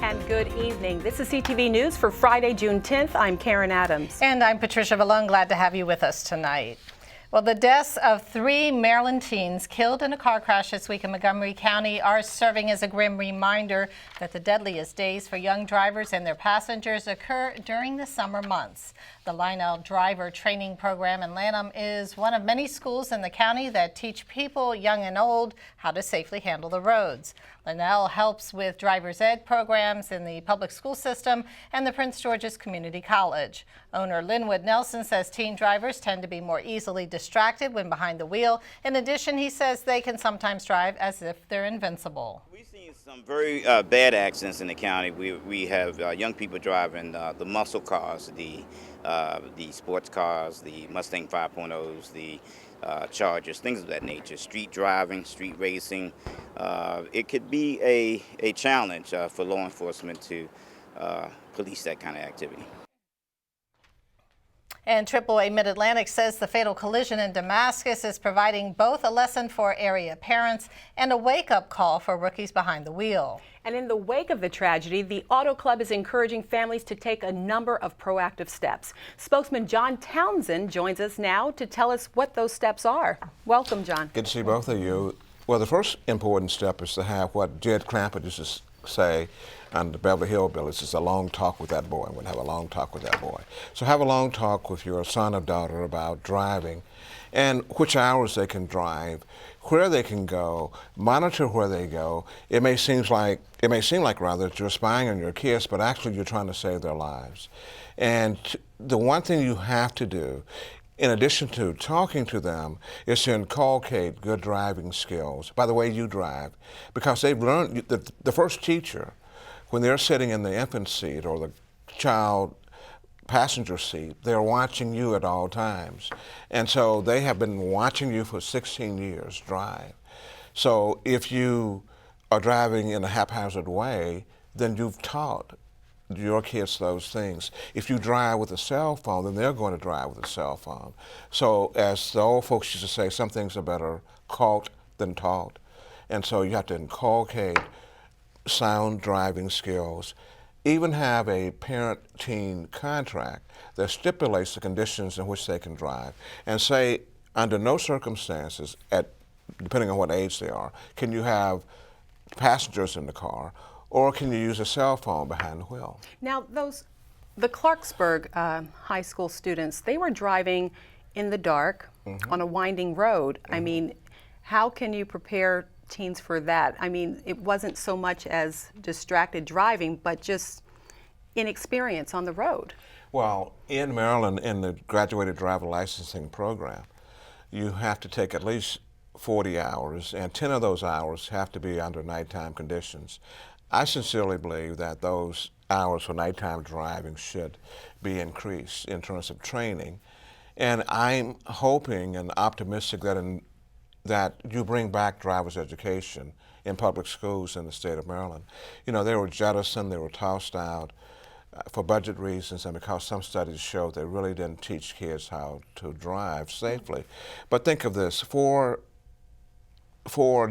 And good evening. This is CTV News for Friday, June 10th. I'm Karen Adams. And I'm Patricia Vallone. Glad to have you with us tonight. Well, the deaths of 3 Maryland teens killed in a car crash this week in Montgomery County are serving as a grim reminder that the deadliest days for young drivers and their passengers occur during the summer months. The Lionel Driver Training Program in Lanham is one of many schools in the county that teach people, young and old, how to safely handle the roads. Lionel helps with driver's ed programs in the public school system and the Prince George's Community College. Owner Linwood Nelson says teen drivers tend to be more easily distracted when behind the wheel. In addition, he says they can sometimes drive as if they're invincible. We've seen some very bad accidents in the county. We have young people driving the muscle cars, the sports cars, the Mustang 5.0s, the Chargers, things of that nature. Street driving, street racing. It could be a challenge for law enforcement to police that kind of activity. And AAA Mid-Atlantic says the fatal collision in Damascus is providing both a lesson for area parents and a wake-up call for rookies behind the wheel. And in the wake of the tragedy, the Auto Club is encouraging families to take a number of proactive steps. Spokesman John Townsend joins us now to tell us what those steps are. Welcome, John. Good to see both of you. Well, the first important step is to have what Jed Clampett used to say on the Beverly Hillbillies is a long talk with that boy. I'm going to have a long talk with that boy. So have a long talk with your son or daughter about driving and which hours they can drive, where they can go, monitor where they go. It may seem like rather that you're spying on your kids, but actually you're trying to save their lives. And the one thing you have to do, in addition to talking to them, is to inculcate good driving skills by the way you drive, because they've learned, the first teacher, when they're sitting in the infant seat or the child passenger seat, they're watching you at all times. And so they have been watching you for 16 years drive. So if you are driving in a haphazard way, then you've taught your kids those things. If you drive with a cell phone, then they're going to drive with a cell phone. So as the old folks used to say, some things are better caught than taught. And so you have to inculcate sound driving skills. Even have a parent-teen contract that stipulates the conditions in which they can drive and say, under no circumstances, depending on what age they are, can you have passengers in the car, or can you use a cell phone behind the wheel? Now, the Clarksburg high school students, they were driving in the dark on a winding road. I mean, how can you prepare teens for that? I mean, it wasn't so much as distracted driving, but just inexperience on the road. Well, in Maryland, in the graduated driver licensing program, you have to take at least 40 hours, and 10 of those hours have to be under nighttime conditions. I sincerely believe that those hours for nighttime driving should be increased in terms of training. And I'm hoping and optimistic that you bring back driver's education in public schools in the state of Maryland. You know, they were jettisoned, they were tossed out for budget reasons and because some studies showed they really didn't teach kids how to drive safely. But think of this, four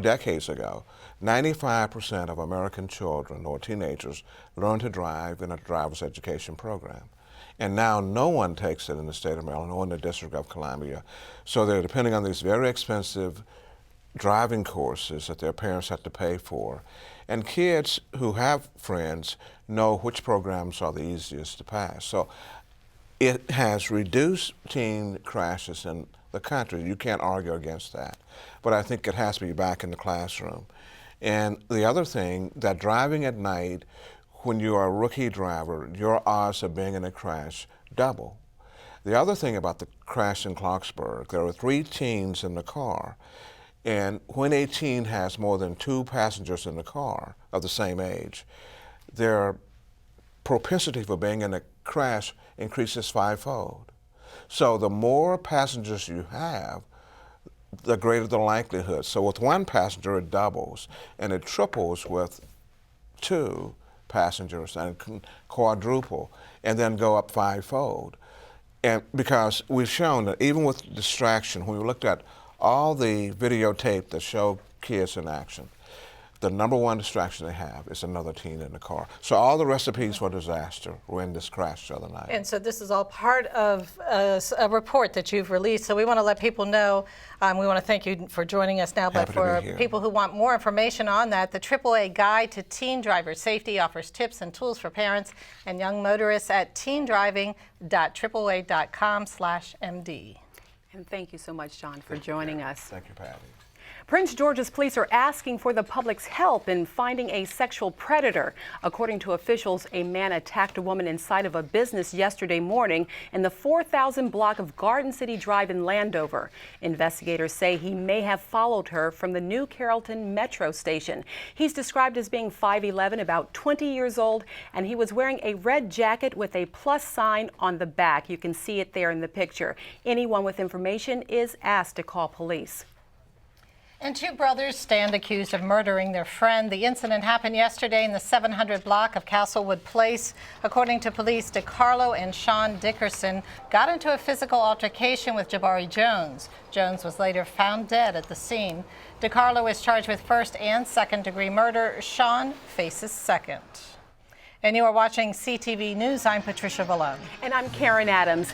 decades ago, 95% of American children or teenagers learned to drive in a driver's education program. And now no one takes it in the state of Maryland or in the District of Columbia. So they're depending on these very expensive driving courses that their parents have to pay for. And kids who have friends know which programs are the easiest to pass. So it has reduced teen crashes in the country. You can't argue against that. But I think it has to be back in the classroom. And the other thing, that driving at night, when you are a rookie driver, your odds of being in a crash double. The other thing about the crash in Clarksburg, there were 3 teens in the car. And when a teen has more than 2 passengers in the car of the same age, their propensity for being in a crash increases 5-fold. So the more passengers you have, the greater the likelihood. So with 1 passenger, it doubles, and it triples with 2 passengers, and can quadruple, and then go up 5-fold. And because we've shown that even with distraction, when we looked at all the videotape that show kids in action, the number one distraction they have is another teen in the car. So all the recipes for disaster were in this crash the other night. And so this is all part of a report that you've released. So we want to let people know, we want to thank you for joining us now, but Happy to for be here. people who want more information on that, the AAA Guide to Teen Driver Safety offers tips and tools for parents and young motorists at teendriving.aaa.com/MD. And thank you so much, John, for joining us. Thank you, Patty. Prince George's police are asking for the public's help in finding a sexual predator. According to officials, a man attacked a woman inside of a business yesterday morning in the 4,000 block of Garden City Drive in Landover. Investigators say he may have followed her from the New Carrollton Metro station. He's described as being 5'11", about 20 years old, and he was wearing a red jacket with a plus sign on the back. You can see it there in the picture. Anyone with information is asked to call police. And two brothers stand accused of murdering their friend. The incident happened yesterday in the 700 block of Castlewood Place. According to police, DeCarlo and Sean Dickerson got into a physical altercation with Jabari Jones. Jones was later found dead at the scene. DeCarlo is charged with first and second-degree murder. Sean faces second. And you are watching CTV News. I'm Patricia Vallone. And I'm Karen Adams.